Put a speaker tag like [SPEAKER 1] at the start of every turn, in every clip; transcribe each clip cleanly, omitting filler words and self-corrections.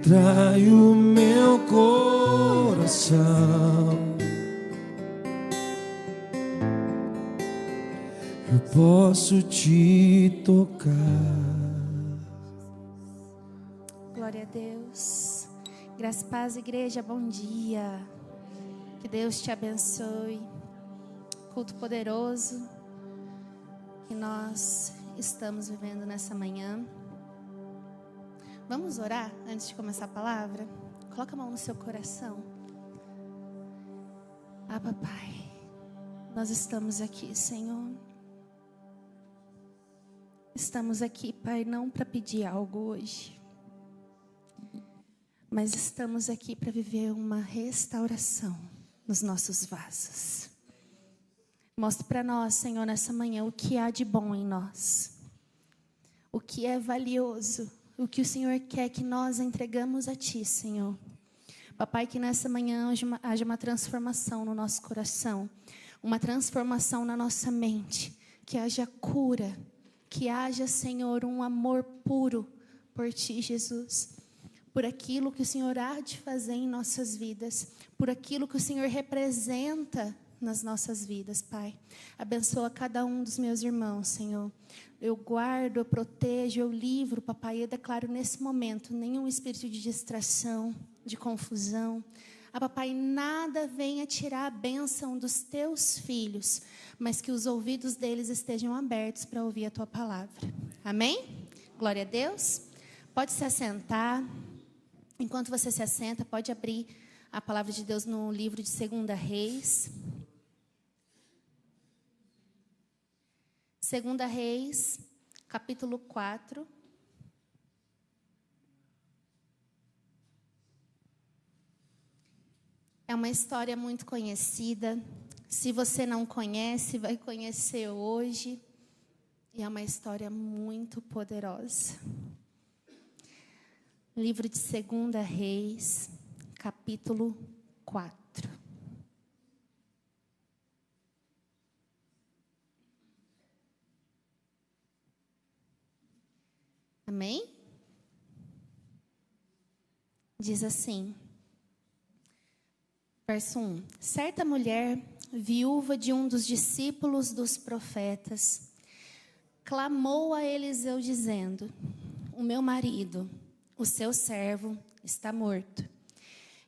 [SPEAKER 1] Trai o meu coração, eu posso te tocar.
[SPEAKER 2] Glória a Deus. Graça e paz, igreja, bom dia. Que Deus te abençoe. Culto poderoso que nós estamos vivendo nessa manhã. Vamos orar antes de começar a palavra? Coloca a mão no seu coração. Papai, nós estamos aqui, Senhor. Estamos aqui, Pai, não para pedir algo hoje, mas estamos aqui para viver uma restauração nos nossos vasos. Mostre para nós, Senhor, nessa manhã, o que há de bom em nós, o que é valioso, o que o Senhor quer que nós entregamos a Ti, Senhor. Papai, que nessa manhã haja uma transformação no nosso coração, uma transformação na nossa mente, que haja cura, que haja, Senhor, um amor puro por Ti, Jesus, por aquilo que o Senhor há de fazer em nossas vidas, por aquilo que o Senhor representa nas nossas vidas, Pai. Abençoa cada um dos meus irmãos, Senhor. Eu guardo, eu protejo, eu livro, Papai. Eu declaro nesse momento nenhum espírito de distração, de confusão. Papai, nada venha tirar a bênção dos Teus filhos, mas que os ouvidos deles estejam abertos para ouvir a Tua palavra. Amém? Glória a Deus. Pode se assentar. Enquanto você se assenta, pode abrir a palavra de Deus no livro de 2 Reis. 2 Reis, capítulo 4. É uma história muito conhecida. Se você não conhece, vai conhecer hoje. E é uma história muito poderosa. Livro de 2 Reis, capítulo 4. Amém? Diz assim, verso 1. Certa mulher, viúva de um dos discípulos dos profetas, clamou a Eliseu dizendo: o meu marido, o seu servo, está morto.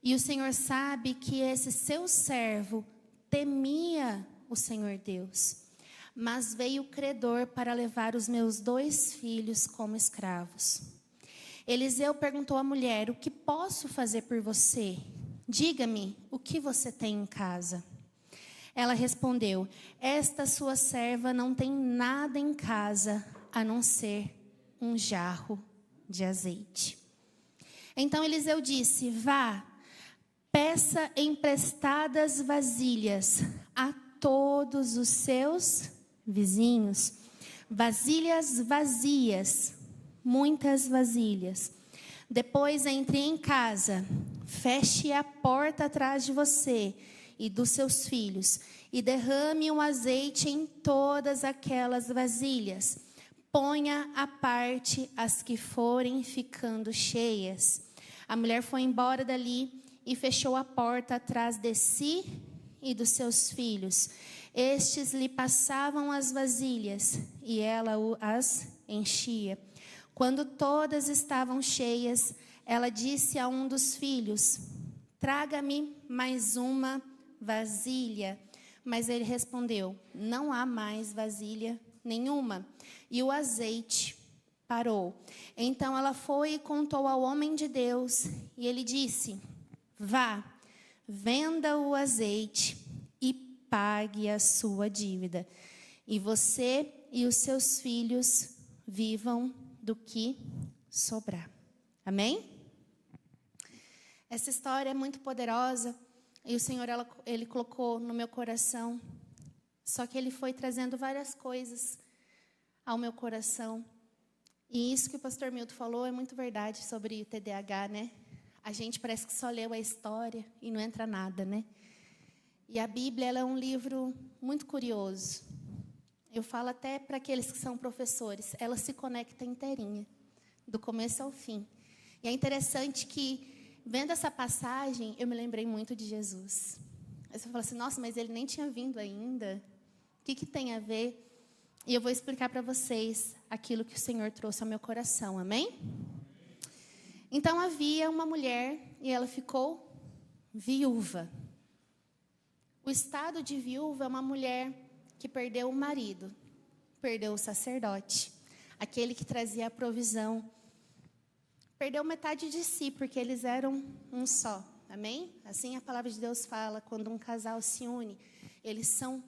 [SPEAKER 2] E o Senhor sabe que esse seu servo temia o Senhor Deus. Mas veio o credor para levar os meus 2 filhos como escravos. Eliseu perguntou à mulher: o que posso fazer por você? Diga-me, o que você tem em casa? Ela respondeu: esta sua serva não tem nada em casa, a não ser um jarro de azeite. Então Eliseu disse: vá, peça emprestadas vasilhas a todos os seus vizinhos, vasilhas vazias, muitas vasilhas. Depois entre em casa, feche a porta atrás de você e dos seus filhos e derrame o azeite em todas aquelas vasilhas. Ponha à parte as que forem ficando cheias. A mulher foi embora dali e fechou a porta atrás de si e dos seus filhos. Estes lhe passavam as vasilhas e ela as enchia. Quando todas estavam cheias, ela disse a um dos filhos: traga-me mais uma vasilha. Mas ele respondeu: não há mais vasilha nenhuma. E o azeite parou. Então ela foi e contou ao homem de Deus, e ele disse: vá, venda o azeite e pague a sua dívida, e você e os seus filhos vivam do que sobrar. Amém? Essa história é muito poderosa, e o Senhor, Ele colocou no meu coração, só que Ele foi trazendo várias coisas ao meu coração, e isso que o pastor Milton falou é muito verdade sobre o TDAH, né? A gente parece que só leu a história e não entra nada, né? E a Bíblia, ela é um livro muito curioso. Eu falo até para aqueles que são professores, ela se conecta inteirinha, do começo ao fim. E é interessante que, vendo essa passagem, eu me lembrei muito de Jesus. Aí você fala assim, nossa, mas ele nem tinha vindo ainda. O que tem a ver? E eu vou explicar para vocês aquilo que o Senhor trouxe ao meu coração, amém? Então havia uma mulher e ela ficou viúva. O estado de viúva é uma mulher que perdeu o marido, perdeu o sacerdote, aquele que trazia a provisão. Perdeu metade de si, porque eles eram um só, amém? Assim a palavra de Deus fala, quando um casal se une, eles são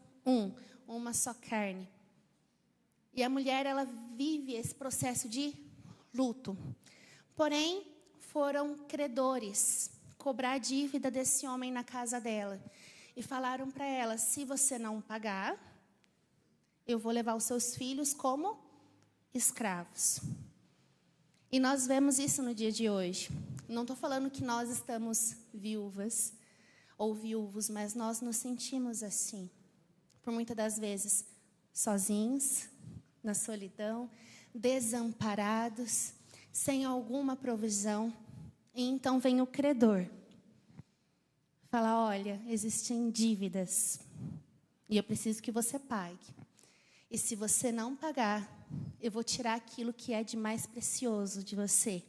[SPEAKER 2] uma só carne. E a mulher, ela vive esse processo de luto. Porém, foram credores cobrar a dívida desse homem na casa dela. E falaram para ela, se você não pagar, eu vou levar os seus filhos como escravos. E nós vemos isso no dia de hoje. Não estou falando que nós estamos viúvas ou viúvos, mas nós nos sentimos assim. Por muitas das vezes, sozinhos, na solidão, desamparados, sem alguma provisão. E então vem o credor. Fala, olha, existem dívidas. E eu preciso que você pague. E se você não pagar, eu vou tirar aquilo que é de mais precioso de você,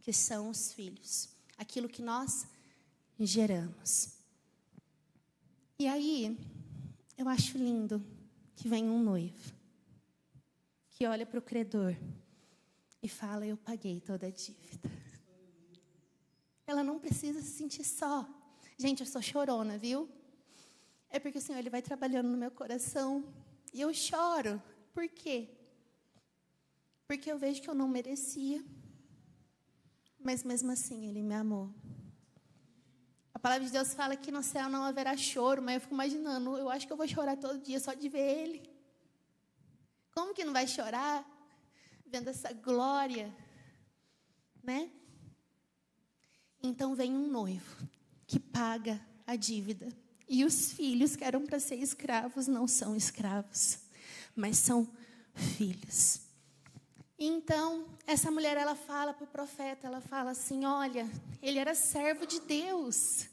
[SPEAKER 2] que são os filhos. Aquilo que nós geramos. E aí, eu acho lindo que vem um noivo, que olha para o credor e fala, eu paguei toda a dívida. Ela não precisa se sentir só. Gente, eu sou chorona, viu? É porque o Senhor, Ele vai trabalhando no meu coração e eu choro. Por quê? Porque eu vejo que eu não merecia, mas mesmo assim Ele me amou. A palavra de Deus fala que no céu não haverá choro, mas eu fico imaginando, eu acho que eu vou chorar todo dia só de ver Ele. Como que não vai chorar vendo essa glória, né? Então vem um noivo que paga a dívida. E os filhos que eram para ser escravos não são escravos, mas são filhos. Então, essa mulher, ela fala para o profeta, ela fala assim, olha, ele era servo de Deus.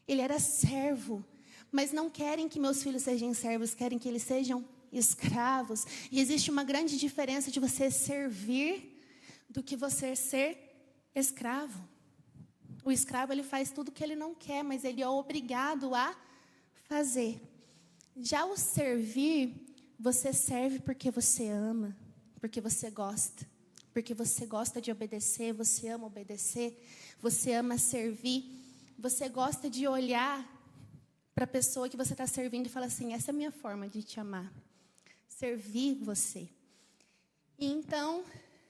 [SPEAKER 2] Ele era servo, mas não querem que meus filhos sejam servos, querem que eles sejam escravos. E existe uma grande diferença de você servir do que você ser escravo. O escravo, ele faz tudo que ele não quer, mas ele é obrigado a fazer. Já o servir, você serve porque você ama, porque você gosta de obedecer, você ama obedecer, você ama servir, você gosta de olhar para a pessoa que você está servindo e falar assim, essa é a minha forma de te amar, servir você. E então,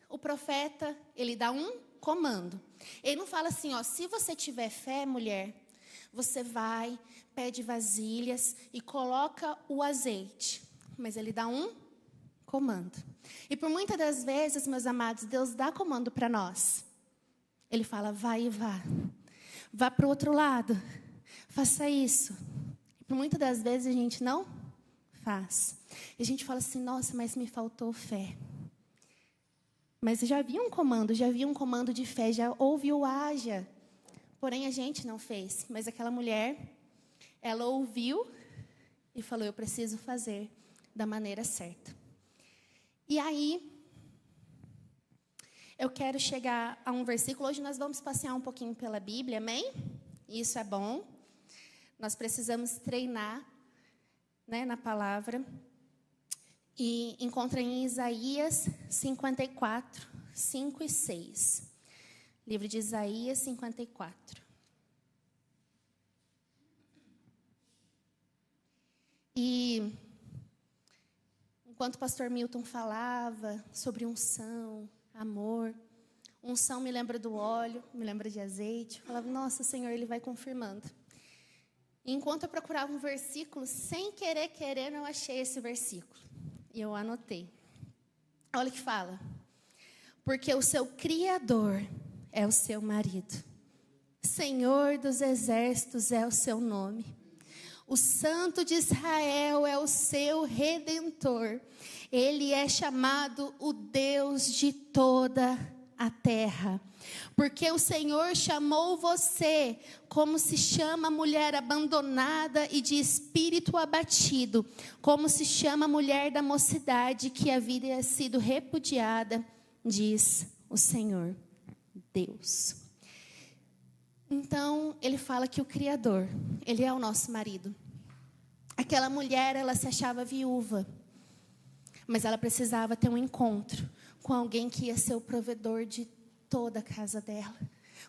[SPEAKER 2] o profeta, ele dá um comando. Ele não fala assim, ó, se você tiver fé, mulher, você vai, pede vasilhas e coloca o azeite. Mas ele dá um comando. E por muitas das vezes, meus amados, Deus dá comando para nós. Ele fala, vai e vá. Vá para o outro lado. Faça isso. E por muitas das vezes a gente não faz. E a gente fala assim, nossa, mas me faltou fé. Mas já havia um comando de fé, já houve o haja. Porém, a gente não fez. Mas aquela mulher, ela ouviu e falou, eu preciso fazer da maneira certa. E aí, eu quero chegar a um versículo. Hoje nós vamos passear um pouquinho pela Bíblia, amém? Isso é bom. Nós precisamos treinar, né, na palavra. E encontra em Isaías 54, 5 e 6. Livro de Isaías 54. E enquanto o pastor Milton falava sobre unção, amor, unção me lembra do óleo, me lembra de azeite. Eu falava, nossa, Senhor, Ele vai confirmando. E enquanto eu procurava um versículo, sem querer, eu achei esse versículo. E eu anotei. Olha o que fala. Porque o seu Criador é o seu marido. Senhor dos exércitos é o seu nome. O Santo de Israel é o seu Redentor. Ele é chamado o Deus de toda a terra. Porque o Senhor chamou você como se chama a mulher abandonada e de espírito abatido, como se chama a mulher da mocidade que havia sido repudiada, diz o Senhor Deus. Então, ele fala que o Criador, ele é o nosso marido. Aquela mulher, ela se achava viúva, mas ela precisava ter um encontro com alguém que ia ser o provedor de toda a casa dela,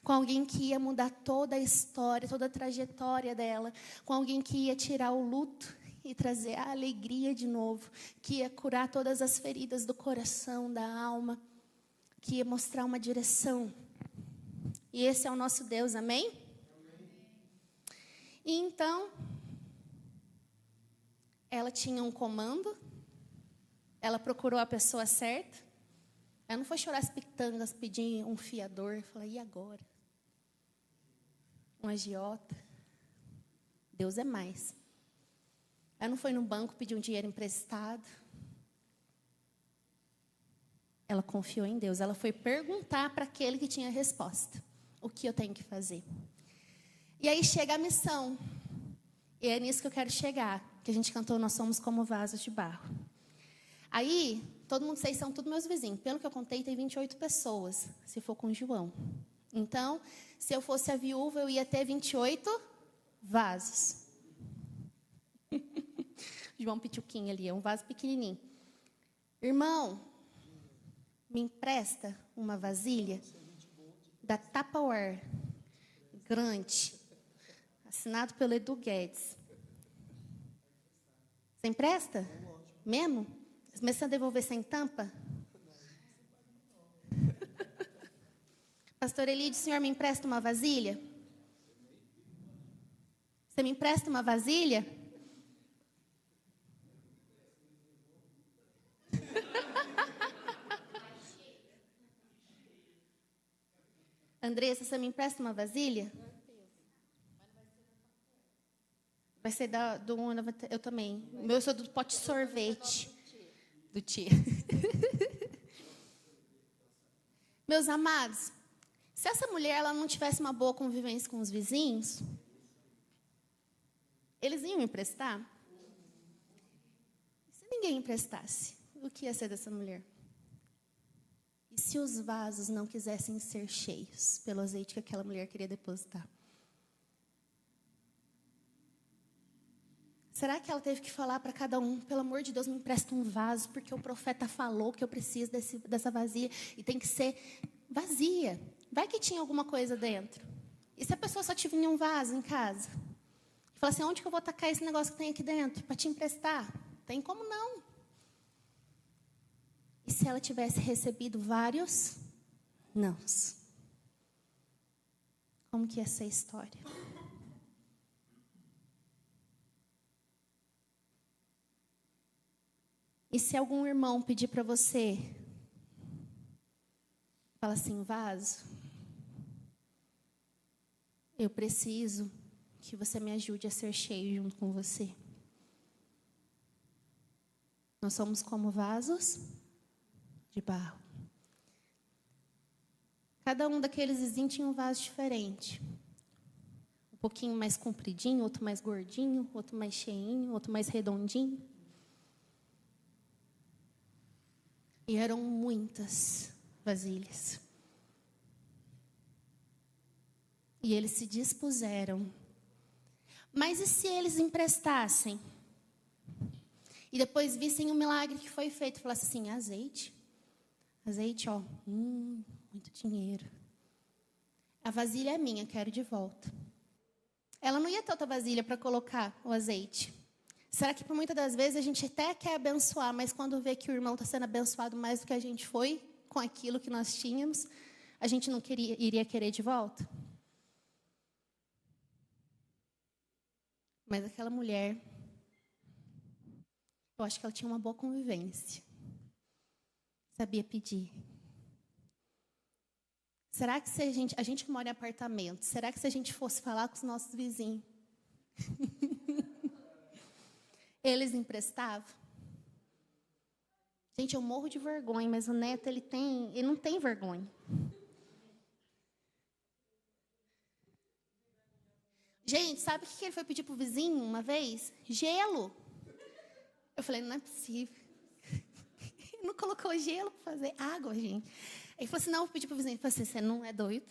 [SPEAKER 2] com alguém que ia mudar toda a história, toda a trajetória dela, com alguém que ia tirar o luto e trazer a alegria de novo, que ia curar todas as feridas do coração, da alma, que ia mostrar uma direção. E esse é o nosso Deus, amém? E então, ela tinha um comando, ela procurou a pessoa certa. Ela não foi chorar as pitangas, pedir um fiador. Falei, e agora? Um agiota. Deus é mais. Ela não foi no banco pedir um dinheiro emprestado. Ela confiou em Deus. Ela foi perguntar para aquele que tinha a resposta. O que eu tenho que fazer? E aí chega a missão. E é nisso que eu quero chegar. Que a gente cantou, nós somos como vasos de barro. Aí, todo mundo, vocês são todos meus vizinhos. Pelo que eu contei, tem 28 pessoas, se for com o João. Então, se eu fosse a viúva, eu ia ter 28 vasos. João Pituquinho ali, é um vaso pequenininho. Irmão, me empresta uma vasilha da Tupperware, grande, assinado pelo Edu Guedes. Você empresta? Mesmo? Começando a devolver sem tampa? Pastor Elide, o senhor me empresta uma vasilha? Você me empresta uma vasilha? Andressa, você me empresta uma vasilha? Vai ser do eu também. Eu sou do pote de sorvete. Do tia. Meus amados, se essa mulher ela não tivesse uma boa convivência com os vizinhos, eles iam emprestar? Se ninguém emprestasse, o que ia ser dessa mulher? E se os vasos não quisessem ser cheios pelo azeite que aquela mulher queria depositar? Será que ela teve que falar para cada um, pelo amor de Deus, me empresta um vaso, porque o profeta falou que eu preciso dessa vasilha, e tem que ser vazia. Vai que tinha alguma coisa dentro. E se a pessoa só tinha um vaso em casa? E fala assim, onde que eu vou tacar esse negócio que tem aqui dentro para te emprestar? Tem como não? E se ela tivesse recebido vários nãos? Como que ia ser a história? E se algum irmão pedir para você, fala assim, vaso, eu preciso que você me ajude a ser cheio junto com você. Nós somos como vasos de barro. Cada um daqueles vizinhos tinha um vaso diferente. Um pouquinho mais compridinho, outro mais gordinho, outro mais cheinho, outro mais redondinho. E eram muitas vasilhas. E eles se dispuseram. Mas e se eles emprestassem? E depois vissem o milagre que foi feito. Falassem assim, azeite. Azeite, ó. Muito dinheiro. A vasilha é minha, quero de volta. Ela não ia ter outra vasilha para colocar o azeite. Será que por muitas das vezes a gente até quer abençoar, mas quando vê que o irmão está sendo abençoado mais do que a gente foi, com aquilo que nós tínhamos, a gente não iria querer de volta? Mas aquela mulher, eu acho que ela tinha uma boa convivência. Sabia pedir. Será que se a gente que mora em apartamento, será que se a gente fosse falar com os nossos vizinhos, eles emprestavam? Gente, eu morro de vergonha, mas o Neto, ele não tem vergonha. Gente, sabe o que ele foi pedir pro vizinho uma vez? Gelo. Eu falei, não é possível. Ele não colocou gelo para fazer água, gente. Ele falou assim, não, eu vou pedir pro vizinho. Ele falou assim, você não é doido?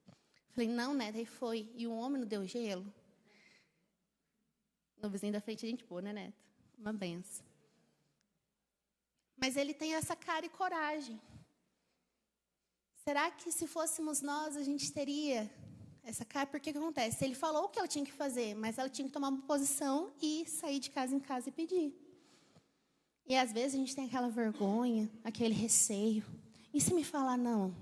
[SPEAKER 2] Eu falei, não, Neto. Aí foi. E o homem não deu gelo? No vizinho da frente, a gente boa, né, Neto? Uma benção. Mas ele tem essa cara e coragem. Será que se fôssemos nós, a gente teria essa cara? Porque o que acontece? Ele falou o que ela tinha que fazer, mas ela tinha que tomar uma posição e sair de casa em casa e pedir. E às vezes a gente tem aquela vergonha, aquele receio. E se me falar não?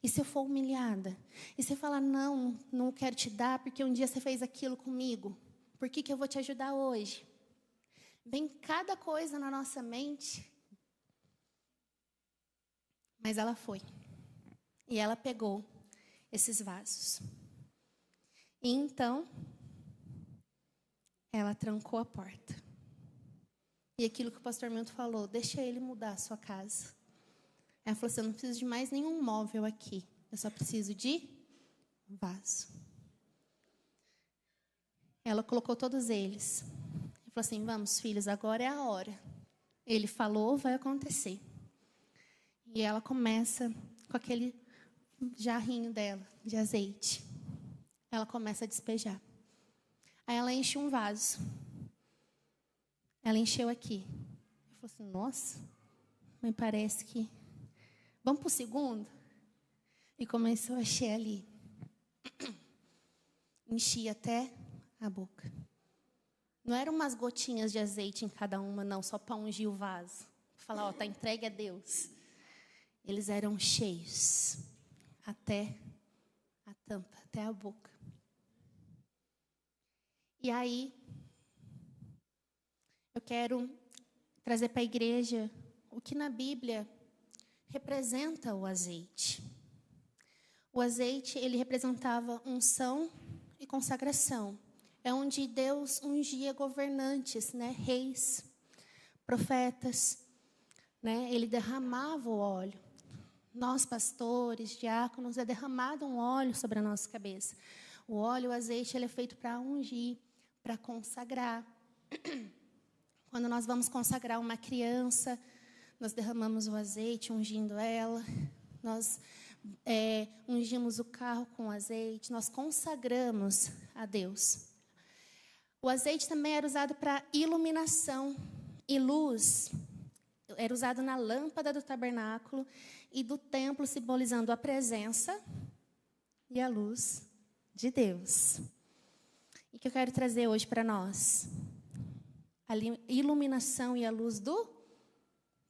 [SPEAKER 2] E se eu for humilhada? E se eu falar não, não quero te dar porque um dia você fez aquilo comigo? Por que eu vou te ajudar hoje? Vem cada coisa na nossa mente. Mas ela foi. E ela pegou esses vasos. E então, ela trancou a porta. E aquilo que o pastor Milton falou, deixa ele mudar a sua casa. Ela falou assim, eu não preciso de mais nenhum móvel aqui. Eu só preciso de vaso. Ela colocou todos eles. E falou assim, vamos, filhos, agora é a hora. Ele falou, vai acontecer. E ela começa com aquele jarrinho dela, de azeite. Ela começa a despejar. Aí ela enche um vaso. Ela encheu aqui. Eu falei assim, nossa, me parece que... Vamos para o segundo? E começou a encher ali. Enchia até a boca. Não eram umas gotinhas de azeite em cada uma, não, só para ungir o vaso. Falar, ó, tá entregue a Deus. Eles eram cheios até a tampa, até a boca. E aí, eu quero trazer para a igreja o que na Bíblia representa o azeite. O azeite, ele representava unção e consagração. É onde Deus ungia governantes, né, reis, profetas, né, ele derramava o óleo. Nós, pastores, diáconos, é derramado um óleo sobre a nossa cabeça. O óleo, o azeite, ele é feito para ungir, para consagrar. Quando nós vamos consagrar uma criança, nós derramamos o azeite, ungindo ela. Nós ungimos o carro com azeite. Nós consagramos a Deus. O azeite também era usado para iluminação e luz. Era usado na lâmpada do tabernáculo e do templo, simbolizando a presença e a luz de Deus. E que eu quero trazer hoje para nós? A iluminação e a luz do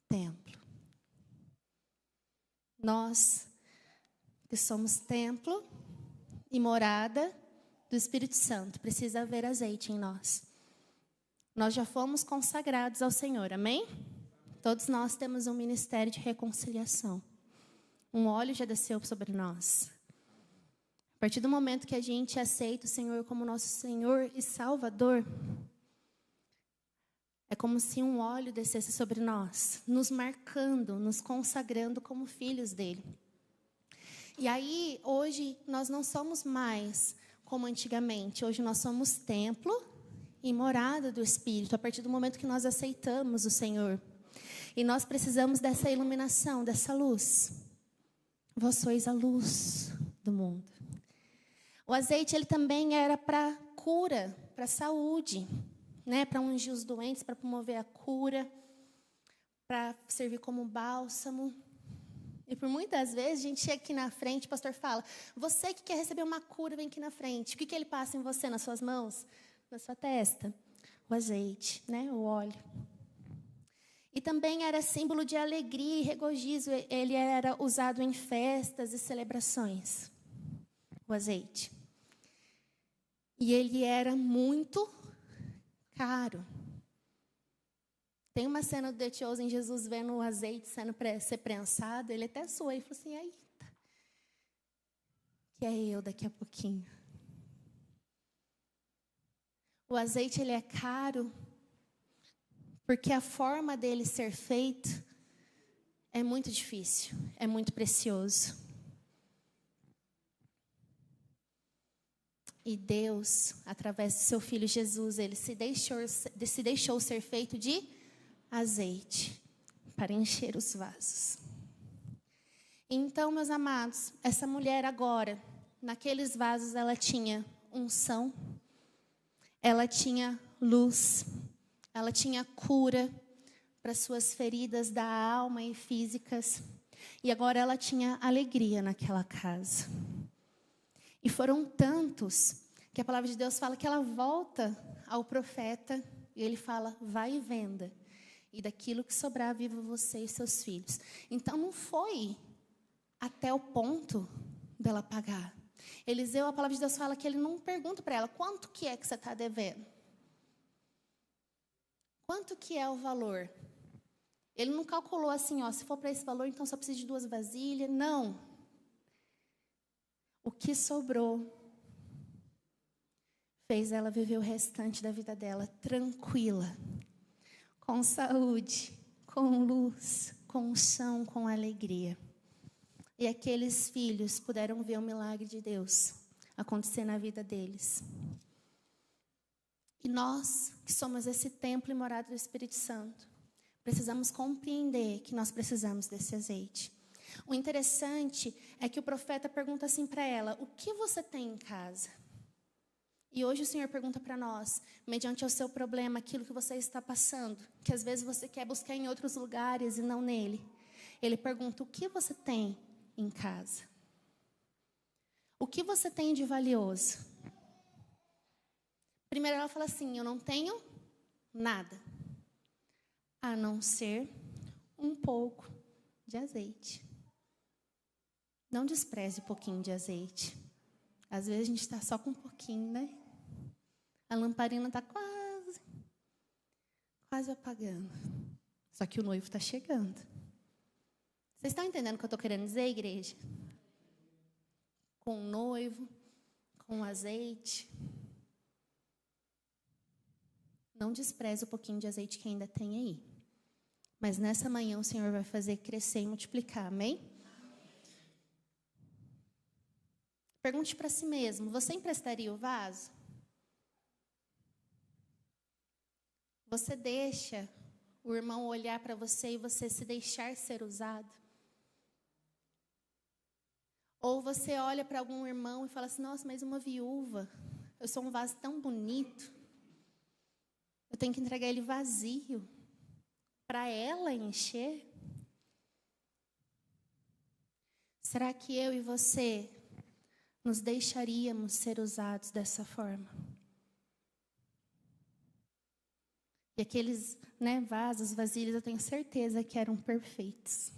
[SPEAKER 2] templo. Nós, que somos templo e morada do Espírito Santo, precisa haver azeite em nós. Nós já fomos consagrados ao Senhor, amém? Todos nós temos um ministério de reconciliação. Um óleo já desceu sobre nós. A partir do momento que a gente aceita o Senhor como nosso Senhor e Salvador, é como se um óleo descesse sobre nós, nos marcando, nos consagrando como filhos dele. E aí, hoje, nós não somos mais como antigamente. Hoje nós somos templo e morada do Espírito, a partir do momento que nós aceitamos o Senhor. E nós precisamos dessa iluminação, dessa luz. Vós sois a luz do mundo. O azeite, ele também era para cura, para saúde, né? Para ungir os doentes, para promover a cura, para servir como bálsamo. E por muitas vezes, a gente chega aqui na frente, o pastor fala, você que quer receber uma cura, vem aqui na frente. O que ele passa em você, nas suas mãos? Na sua testa? O azeite, né? O óleo. E também era símbolo de alegria e regozijo. Ele era usado em festas e celebrações. O azeite. E ele era muito caro. Tem uma cena do The Chosen, Jesus vendo o azeite sendo ser prensado. Ele até soou e falou assim, eita, que é eu daqui a pouquinho. O azeite, ele é caro porque a forma dele ser feito é muito difícil, é muito precioso. E Deus, através do seu Filho Jesus, Ele se deixou ser feito de azeite para encher os vasos. Então, meus amados, essa mulher agora, naqueles vasos, ela tinha unção, ela tinha luz, ela tinha cura para suas feridas da alma e físicas. E agora ela tinha alegria naquela casa. E foram tantos que a palavra de Deus fala que ela volta ao profeta e ele fala, vai e venda. E daquilo que sobrar, viva você e seus filhos. Então não foi até o ponto dela pagar. Eliseu, a palavra de Deus fala que ele não pergunta para ela, quanto que é que você está devendo? Quanto que é o valor? Ele não calculou assim, ó, se for para esse valor, então só precisa de 2 vasilhas. Não. O que sobrou fez ela viver o restante da vida dela tranquila, com saúde, com luz, com unção, com alegria. E aqueles filhos puderam ver o milagre de Deus acontecer na vida deles. E nós, que somos esse templo e morada do Espírito Santo, precisamos compreender que nós precisamos desse azeite. O interessante é que o profeta pergunta assim para ela, o que você tem em casa? E hoje o Senhor pergunta para nós, mediante o seu problema, aquilo que você está passando, que às vezes você quer buscar em outros lugares e não nele. Ele pergunta, o que você tem em casa? O que você tem de valioso? Primeiro ela fala assim, eu não tenho nada, a não ser um pouco de azeite. Não despreze um pouquinho de azeite. Às vezes a gente está só com um pouquinho, né? A lamparina está quase apagando. Só que o noivo está chegando. Vocês estão entendendo o que eu estou querendo dizer, igreja? Com o noivo, com o azeite. Não despreze o pouquinho de azeite que ainda tem aí. Mas nessa manhã o Senhor vai fazer crescer e multiplicar, amém? Pergunte para si mesmo, você emprestaria o vaso? Você deixa o irmão olhar para você e você se deixar ser usado? Ou você olha para algum irmão e fala assim, nossa, mas uma viúva, eu sou um vaso tão bonito, eu tenho que entregar ele vazio para ela encher? Será que eu e você nos deixaríamos ser usados dessa forma? E aqueles, vasos, vasilhas, eu tenho certeza que eram perfeitos.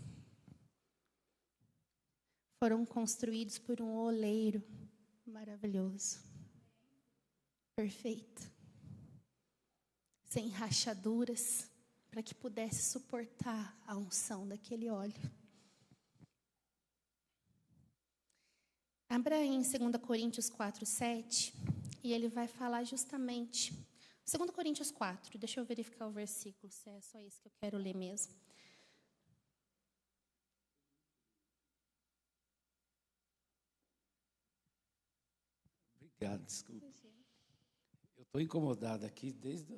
[SPEAKER 2] Foram construídos por um oleiro maravilhoso. Perfeito. Sem rachaduras, para que pudesse suportar a unção daquele óleo. Abra em 2 Coríntios 4:7, e ele vai falar justamente... 2 Coríntios 4, deixa eu verificar o versículo, se é só isso que eu quero ler mesmo.
[SPEAKER 1] Obrigado, desculpa. Eu estou incomodado aqui desde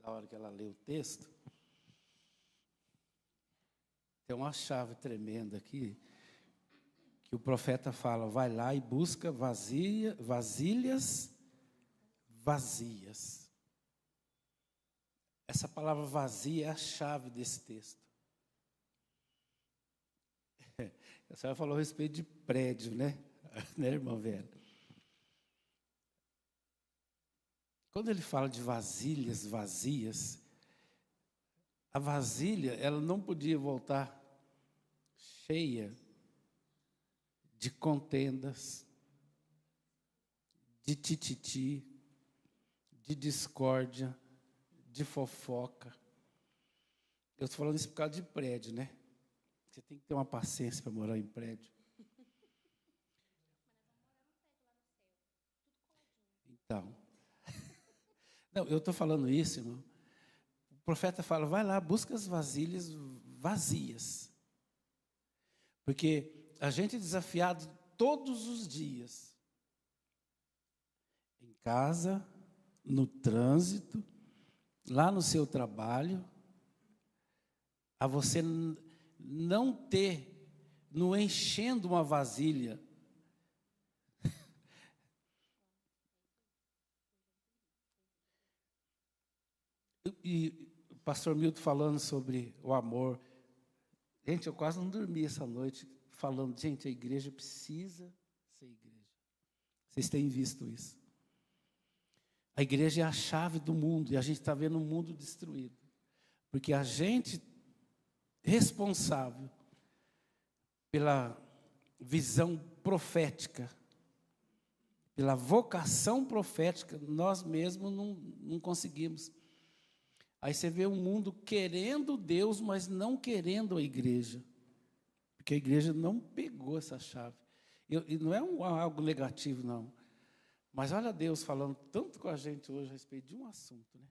[SPEAKER 1] a hora que ela leu o texto. Tem uma chave tremenda aqui, que o profeta fala, vai lá e busca vasilhas vazias. Essa palavra vazia é a chave desse texto. A senhora falou a respeito de prédio, né? Né, irmã velha? Quando ele fala de vasilhas vazias, a vasilha, ela não podia voltar cheia de contendas, de tititi, de discórdia, de fofoca. Eu estou falando isso por causa de prédio, né? Você tem que ter uma paciência para morar em prédio. Então. Não, eu estou falando isso, irmão. O profeta fala, vai lá, busca as vasilhas vazias. Porque a gente é desafiado todos os dias. Em casa, no trânsito, lá no seu trabalho, a você não enchendo uma vasilha. E o pastor Milton falando sobre o amor. Gente, eu quase não dormi essa noite falando, gente, a igreja precisa ser igreja. Vocês têm visto isso. A igreja é a chave do mundo e a gente está vendo o mundo destruído. Porque a gente responsável pela visão profética, pela vocação profética, nós mesmos não conseguimos. Aí você vê o mundo querendo Deus, mas não querendo a igreja. Porque a igreja não pegou essa chave. E não é algo negativo, não. Mas olha Deus falando tanto com a gente hoje a respeito de um assunto, né?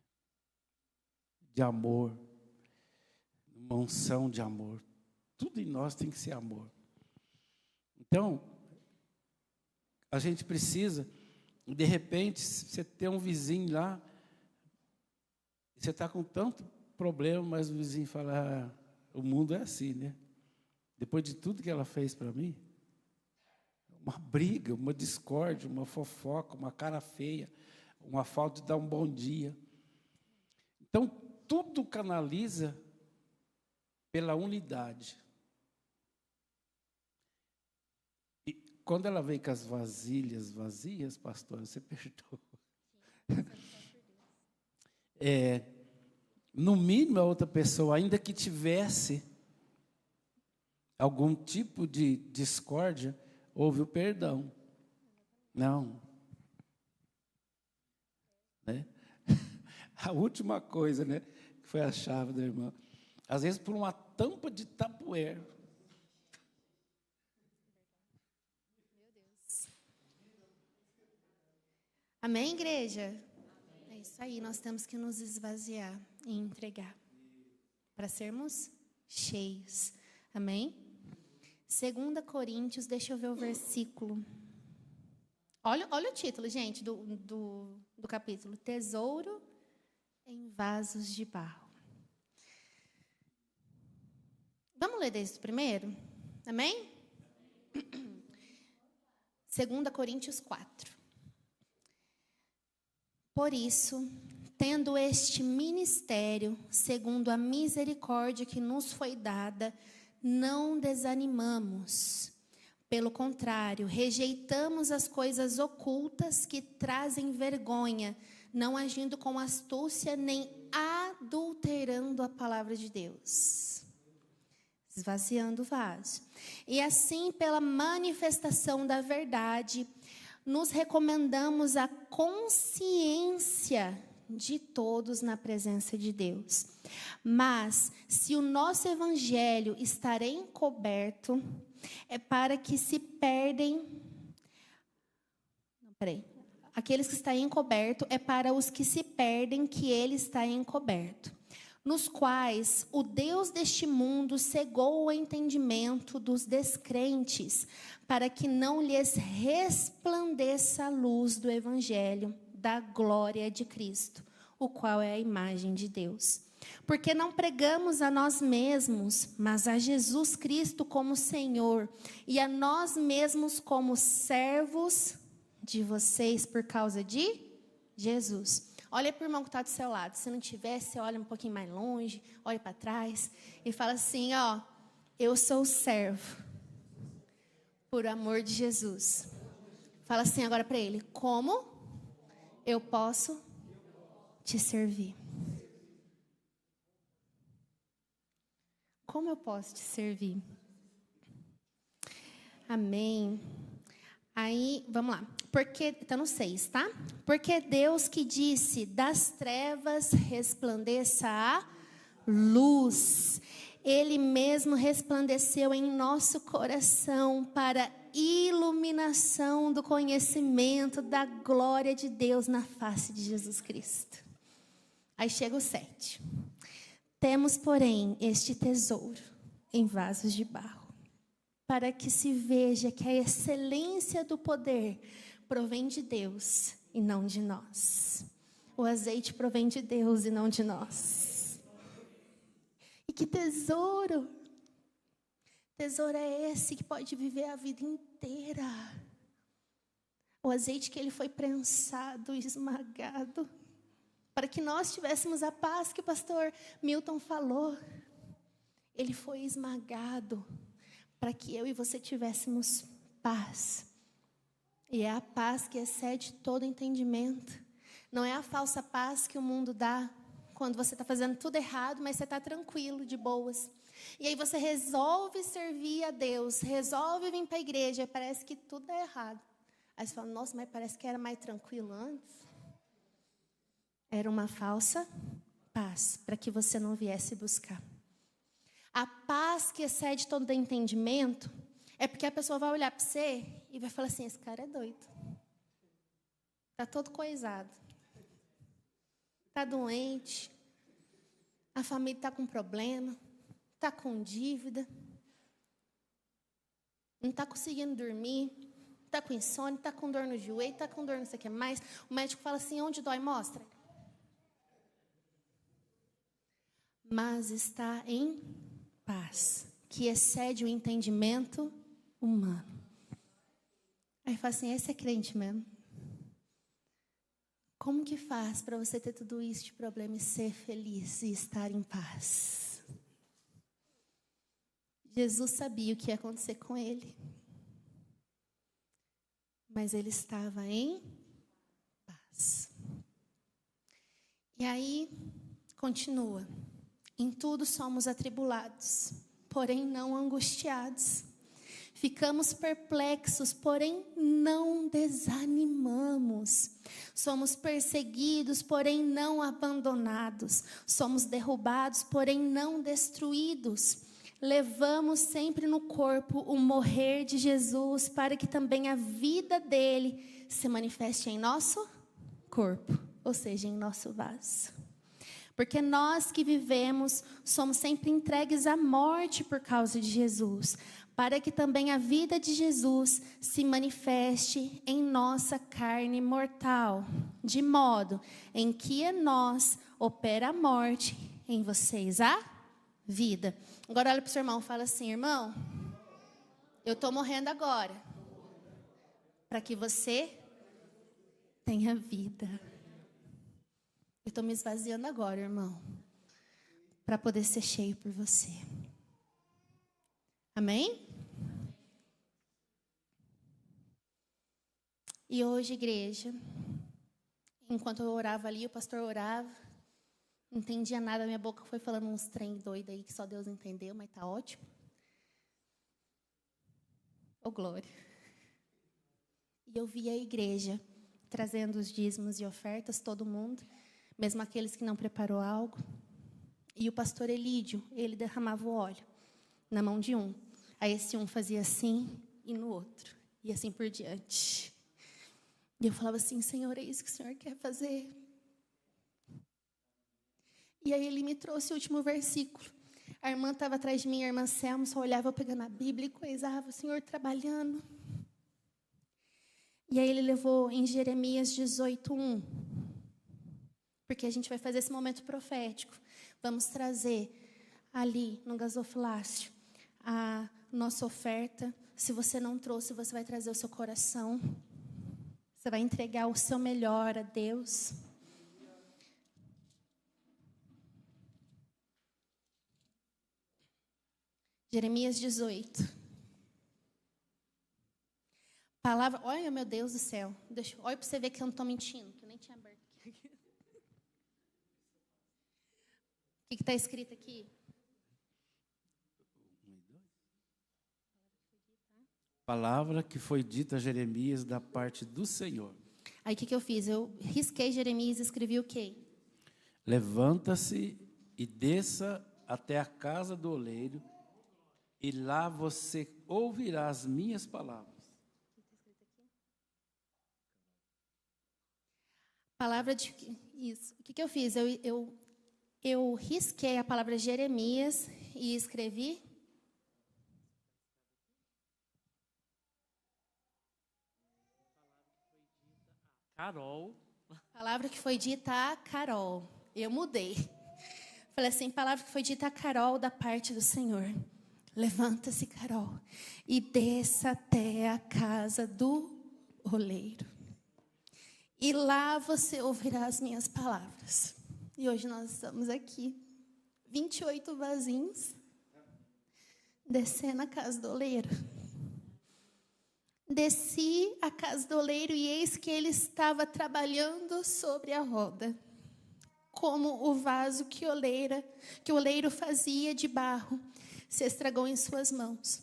[SPEAKER 1] De amor. Uma unção de amor. Tudo em nós tem que ser amor. Então, a gente precisa, de repente, você ter um vizinho lá, você está com tanto problema, mas o vizinho fala, o mundo é assim, né? Depois de tudo que ela fez para mim, uma briga, uma discórdia, uma fofoca, uma cara feia, uma falta de dar um bom dia. Então, tudo canaliza pela unidade. E quando ela veio com as vasilhas vazias, pastor, você perdoa. No mínimo, a outra pessoa, ainda que tivesse algum tipo de discórdia, houve o perdão. Não. Né? A última coisa, né, que foi a chave da irmã. Às vezes, por uma tampa de tapuer.
[SPEAKER 2] Meu Deus. Amém, igreja? É isso aí, nós temos que nos esvaziar e entregar para sermos cheios. Amém? 2 Coríntios, deixa eu ver o versículo. Olha o título, gente, do capítulo. Tesouro em vasos de barro. Vamos ler desde o primeiro? Amém? 2 Coríntios 4. Por isso, tendo este ministério, segundo a misericórdia que nos foi dada, não desanimamos. Pelo contrário, rejeitamos as coisas ocultas que trazem vergonha, não agindo com astúcia nem adulterando a palavra de Deus. Esvaziando o vaso. E assim, pela manifestação da verdade, nos recomendamos a consciência de todos na presença de Deus. Mas, se o nosso evangelho estar encoberto, é para que se perdem... Aqueles que estão encoberto é para os que se perdem que ele está encoberto, nos quais o Deus deste mundo cegou o entendimento dos descrentes, para que não lhes resplandeça a luz do evangelho da glória de Cristo, o qual é a imagem de Deus. Porque não pregamos a nós mesmos, mas a Jesus Cristo como Senhor, e a nós mesmos como servos de vocês por causa de Jesus. Olha para o irmão que está do seu lado. Se não tiver, você olha um pouquinho mais longe, olha para trás e fala assim, ó, eu sou servo por amor de Jesus. Fala assim agora para ele, como eu posso te servir? Como eu posso te servir? Amém. Aí, vamos lá. Porque, está no 6, tá? Porque Deus que disse, das trevas resplandeça a luz. Ele mesmo resplandeceu em nosso coração para iluminação do conhecimento da glória de Deus na face de Jesus Cristo. Aí chega o 7. Temos, porém, este tesouro em vasos de barro, para que se veja que a excelência do poder provém de Deus e não de nós. O azeite provém de Deus e não de nós. E que tesouro! Tesouro é esse que pode viver a vida inteira. O azeite que ele foi prensado, esmagado, para que nós tivéssemos a paz que o pastor Milton falou. Ele foi esmagado para que eu e você tivéssemos paz. E é a paz que excede todo entendimento. Não é a falsa paz que o mundo dá quando você está fazendo tudo errado, mas você está tranquilo, de boas. E aí você resolve servir a Deus, resolve vir para a igreja, e parece que tudo é errado. Aí você fala, nossa, mas parece que era mais tranquilo antes. Era uma falsa paz, para que você não viesse buscar. A paz que excede todo entendimento é porque a pessoa vai olhar para você e vai falar assim, esse cara é doido. Está todo coisado. Está doente. A família está com problema. Está com dívida. Não está conseguindo dormir. Está com insônia, está com dor no joelho, está com dor não sei o que mais. O médico fala assim, onde dói, mostra. Mas está em paz, que excede o entendimento humano. Aí fala assim, esse é crente mesmo. Como que faz para você ter tudo isso de problema e ser feliz e estar em paz? Jesus sabia o que ia acontecer com ele. Mas ele estava em paz. E aí, continua. Em tudo somos atribulados, porém não angustiados. Ficamos perplexos, porém não desanimamos. Somos perseguidos, porém não abandonados. Somos derrubados, porém não destruídos. Levamos sempre no corpo o morrer de Jesus, para que também a vida dele se manifeste em nosso corpo, ou seja, em nosso vaso. Porque nós que vivemos somos sempre entregues à morte por causa de Jesus, para que também a vida de Jesus se manifeste em nossa carne mortal, de modo em que em nós opera a morte, em vocês a vida. Agora olha para o seu irmão e fala assim, irmão, eu estou morrendo agora, para que você tenha vida. Eu estou me esvaziando agora, irmão, para poder ser cheio por você. Amém? E hoje, igreja, enquanto eu orava ali, o pastor orava, não entendia nada, minha boca foi falando uns trem doido aí, que só Deus entendeu, mas tá ótimo. Ô, glória. E eu vi a igreja trazendo os dízimos e ofertas, todo mundo, mesmo aqueles que não preparou algo. E o pastor Elídio, ele derramava o óleo na mão de um. Aí esse um fazia assim e no outro. E assim por diante. E eu falava assim, Senhor, é isso que o Senhor quer fazer? E aí ele me trouxe o último versículo. A irmã estava atrás de mim, a irmã Selma, só olhava eu pegando a Bíblia e coisava, o Senhor trabalhando. E aí ele levou em Jeremias 18:1. Porque a gente vai fazer esse momento profético. Vamos trazer ali no gasofilácio a nossa oferta. Se você não trouxe, você vai trazer o seu coração. Você vai entregar o seu melhor a Deus. Jeremias 18. Palavra, olha, meu Deus do céu. Olha para você ver que eu não estou mentindo, que eu nem tinha aberto aqui. O que está escrito aqui?
[SPEAKER 1] Palavra que foi dita a Jeremias da parte do Senhor.
[SPEAKER 2] Aí o que eu fiz? Eu risquei Jeremias e escrevi o quê?
[SPEAKER 1] Levanta-se e desça até a casa do oleiro, e lá você ouvirá as minhas palavras.
[SPEAKER 2] Palavra de... Isso. O que eu fiz? Eu risquei a palavra Jeremias e escrevi
[SPEAKER 3] Carol.
[SPEAKER 2] Palavra que foi dita a Carol. Eu mudei. Falei assim, palavra que foi dita a Carol da parte do Senhor. Levanta-se, Carol, e desça até a casa do oleiro. E lá você ouvirá as minhas palavras. E hoje nós estamos aqui, 28 vasinhos, descendo a casa do oleiro. Desci a casa do oleiro e eis que ele estava trabalhando sobre a roda, como o vaso que o oleiro fazia de barro se estragou em suas mãos.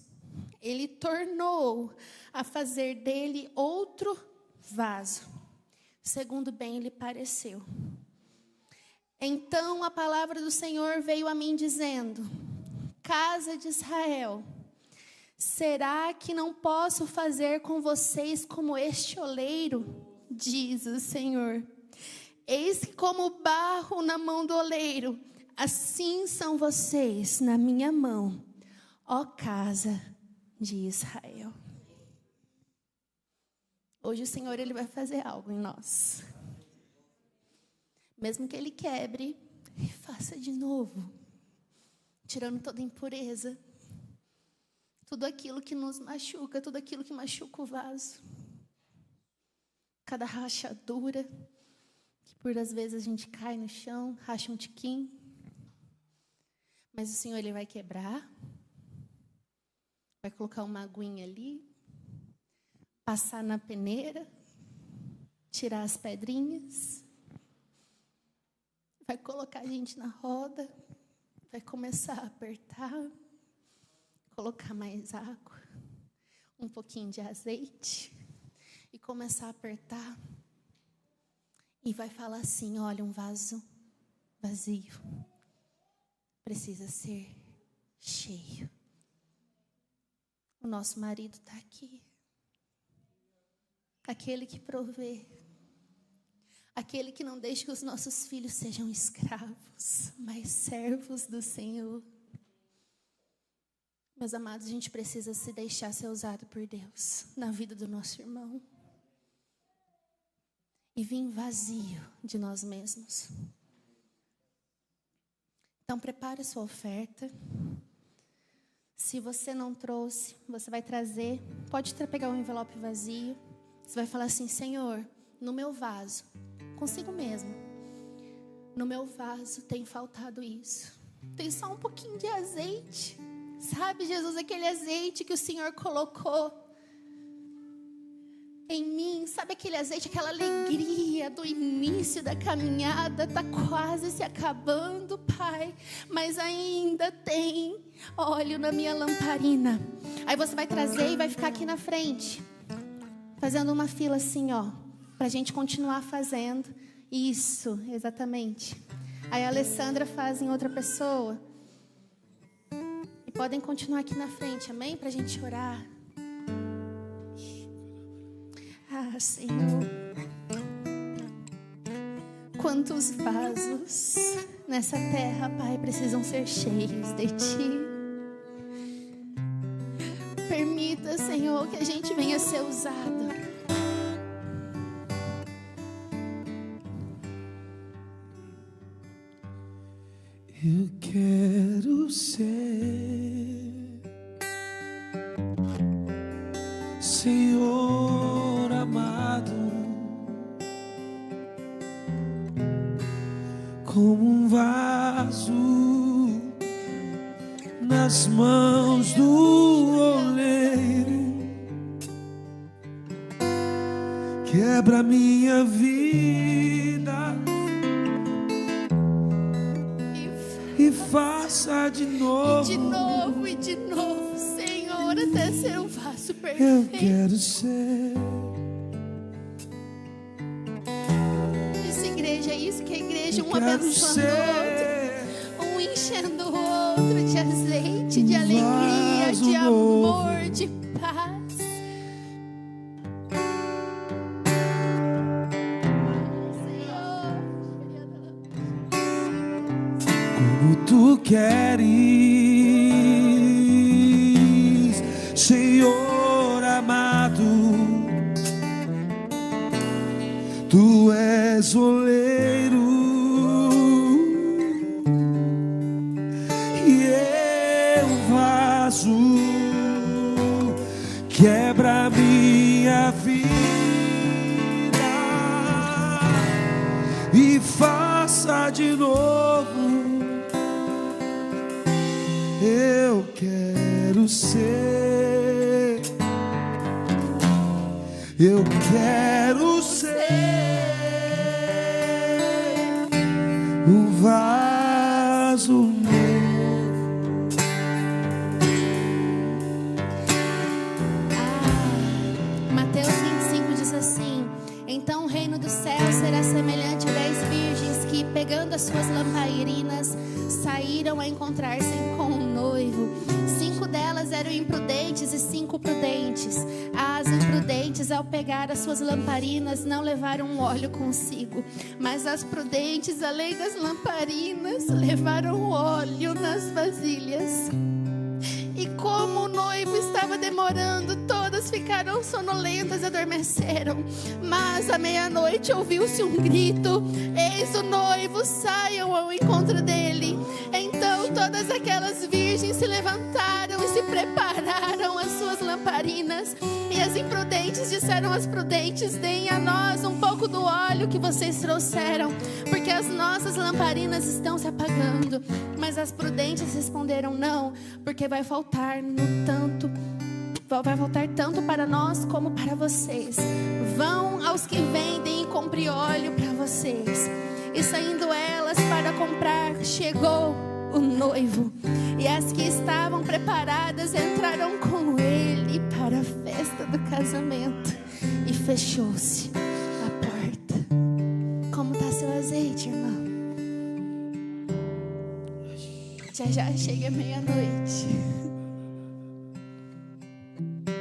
[SPEAKER 2] Ele tornou a fazer dele outro vaso, segundo bem lhe pareceu. Então a palavra do Senhor veio a mim dizendo: casa de Israel, será que não posso fazer com vocês como este oleiro? Diz o Senhor. Eis que como barro na mão do oleiro, assim são vocês na minha mão, ó casa de Israel. Hoje o Senhor ele vai fazer algo em nós. Mesmo que Ele quebre, e faça de novo, tirando toda impureza, tudo aquilo que nos machuca, tudo aquilo que machuca o vaso, cada rachadura, que por às vezes a gente cai no chão, racha um tiquinho, mas o Senhor ele vai quebrar, vai colocar uma aguinha ali, passar na peneira, tirar as pedrinhas, vai colocar a gente na roda, vai começar a apertar, colocar mais água, um pouquinho de azeite e começar a apertar. E vai falar assim: olha, um vaso vazio precisa ser cheio. O nosso marido está aqui, aquele que provê, aquele que não deixa que os nossos filhos sejam escravos, mas servos do Senhor. Meus amados, a gente precisa se deixar ser usado por Deus na vida do nosso irmão. E vir vazio de nós mesmos. Então, prepare a sua oferta. Se você não trouxe, você vai trazer. Pode pegar um envelope vazio. Você vai falar assim: Senhor, no meu vaso, consigo mesmo, no meu vaso tem faltado isso. Tem só um pouquinho de azeite. Sabe, Jesus, aquele azeite que o Senhor colocou em mim, sabe aquele azeite, aquela alegria do início da caminhada, está quase se acabando, Pai, mas ainda tem óleo na minha lamparina. Aí você vai trazer e vai ficar aqui na frente, fazendo uma fila assim, ó, para a gente continuar fazendo. Isso, exatamente. Aí a Alessandra faz em outra pessoa. E podem continuar aqui na frente, amém? Para a gente orar. Ah, Senhor, quantos vasos nessa terra, Pai, precisam ser cheios de Ti. Permita, Senhor, que a gente venha ser usado.
[SPEAKER 1] Eu quero ser, Senhor amado, como um vaso nas mãos do oleiro. Quebra minha vida e faça de novo.
[SPEAKER 2] E de novo, e de novo, Senhor, até ser um vaso perfeito.
[SPEAKER 1] Eu quero ser.
[SPEAKER 2] Essa igreja é isso que a igreja, um abençoando o outro, um enchendo o outro de azeite, de alegria, de amor, de paz.
[SPEAKER 1] Como Tu queres, Senhor amado,
[SPEAKER 3] Tu és oleiro e eu vaso, quebra minha vida e faça de novo. Eu quero ser, eu quero ser um vaso novo.
[SPEAKER 2] Mateus 25 diz assim: então o reino dos céus será semelhante a 10 virgens que, pegando as suas lamparinas, saíram a encontrar-se com o noivo. 5 delas eram imprudentes e 5 prudentes. As imprudentes, ao pegar as suas lamparinas, não levaram óleo consigo, mas as prudentes, além das lamparinas, levaram óleo nas vasilhas. E como o noivo estava demorando, todas ficaram sonolentas e adormeceram. Mas à meia-noite ouviu-se um grito: eis o noivo, saiam ao encontro dele. Então todas aquelas virgens se levantaram e se prepararam as suas lamparinas. E as imprudentes disseram às prudentes: deem a nós um pouco do óleo que vocês trouxeram, porque as nossas lamparinas estão se apagando. Mas as prudentes responderam: não, porque vai faltar tanto para nós como para vocês. Vão aos que vendem e compre óleo para vocês. E saindo elas para comprar, chegou o noivo, e as que estavam preparadas entraram com ele para a festa do casamento, e fechou-se a porta. Como está seu azeite, irmão? Já chega meia-noite.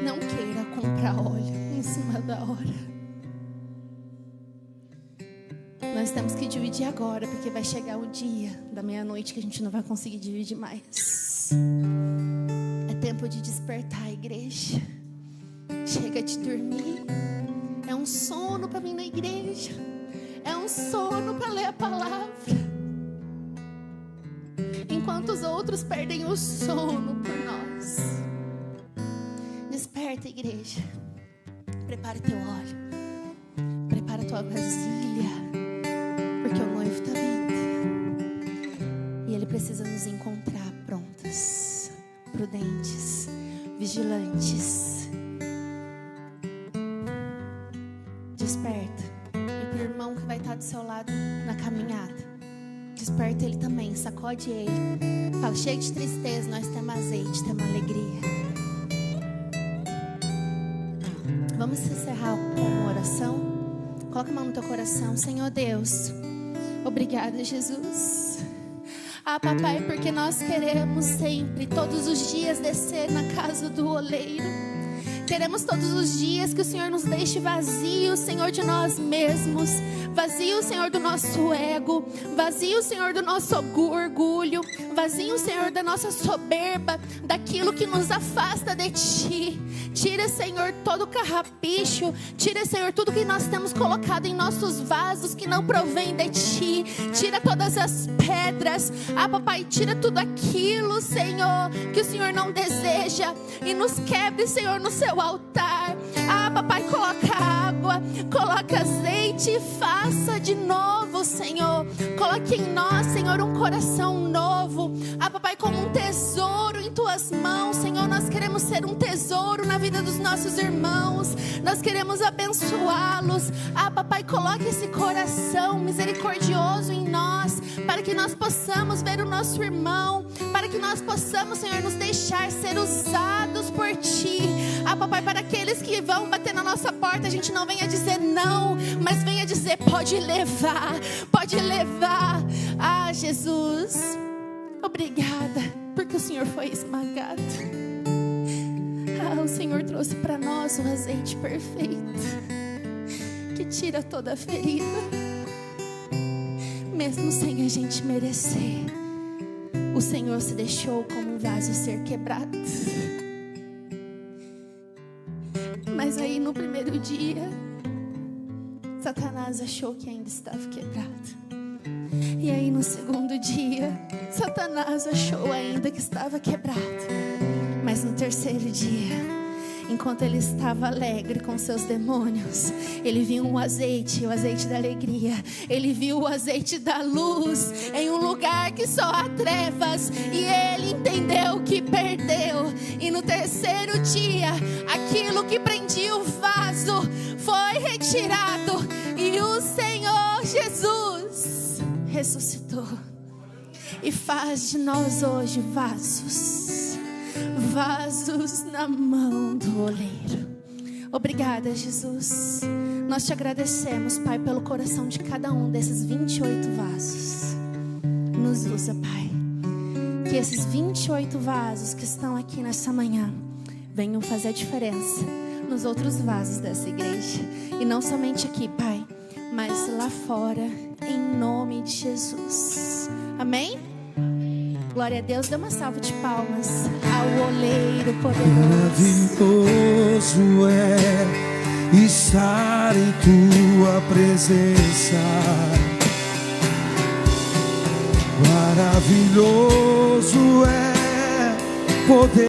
[SPEAKER 2] Não queira comprar óleo em cima da hora. Nós temos que dividir agora, porque vai chegar o dia da meia-noite que a gente não vai conseguir dividir mais. É tempo de despertar a igreja. Chega de dormir. É um sono para vir na igreja. É um sono para ler a palavra. Enquanto os outros perdem o sono por nós. Desperta, igreja. Prepara teu óleo. Prepara tua vasilha. Porque o noivo está vindo. E ele precisa nos encontrar prontas, prudentes, vigilantes. Desperta. E para o irmão que vai estar do seu lado na caminhada, desperta ele também, sacode ele. Fala: cheio de tristeza, nós temos azeite, temos alegria. Vamos encerrar com uma oração. Coloca a mão no teu coração. Senhor Deus, obrigada, Jesus. Papai, porque nós queremos sempre, todos os dias, descer na casa do oleiro. Queremos todos os dias que o Senhor nos deixe vazio, Senhor, de nós mesmos. Vazio, Senhor, do nosso ego. Vazio, Senhor, do nosso orgulho. Vazio, Senhor, da nossa soberba, daquilo que nos afasta de Ti. Tira, Senhor, todo o carrapicho. Tira, Senhor, tudo que nós temos colocado em nossos vasos que não provém de Ti. Tira todas as pedras. Papai, tira tudo aquilo, Senhor, que o Senhor não deseja. E nos quebre, Senhor, no seu altar. Papai, coloca água, coloca azeite e faça de novo, Senhor. Coloque em nós, Senhor, um coração novo. Papai, como um tesouro em Tuas mãos, Senhor. Nós queremos ser um tesouro na vida dos nossos irmãos. Nós queremos abençoá-los. Papai, coloque esse coração misericordioso em nós, para que nós possamos ver o nosso irmão, para que nós possamos, Senhor, nos deixar ser usados por Ti. Papai, para aqueles que vão bater na nossa porta, a gente não venha dizer não, mas venha dizer: pode levar, pode levar. Jesus, obrigada, porque o Senhor foi esmagado. O Senhor trouxe para nós o azeite perfeito, que tira toda a ferida, mesmo sem a gente merecer. O Senhor se deixou como um vaso ser quebrado. Mas aí no primeiro dia, Satanás achou que ainda estava quebrado. E aí no segundo dia, Satanás achou ainda que estava quebrado. Mas no terceiro dia, enquanto ele estava alegre com seus demônios, ele viu um azeite, o azeite da alegria. Ele viu o azeite da luz em um lugar que só há trevas. E ele entendeu que perdeu. E no terceiro dia, aquilo que prendia o vaso foi retirado. E o Senhor Jesus ressuscitou e faz de nós hoje vasos na mão do oleiro. Obrigada, Jesus. Nós te agradecemos, Pai, pelo coração de cada um desses 28 vasos. Nos usa, Pai. Que esses 28 vasos que estão aqui nessa manhã venham fazer a diferença nos outros vasos dessa igreja. E não somente aqui, Pai, mas lá fora, em nome de Jesus. Amém? Glória a Deus. Dê uma salva de palmas ao oleiro poderoso.
[SPEAKER 3] Maravilhoso é estar em tua presença. Maravilhoso é poder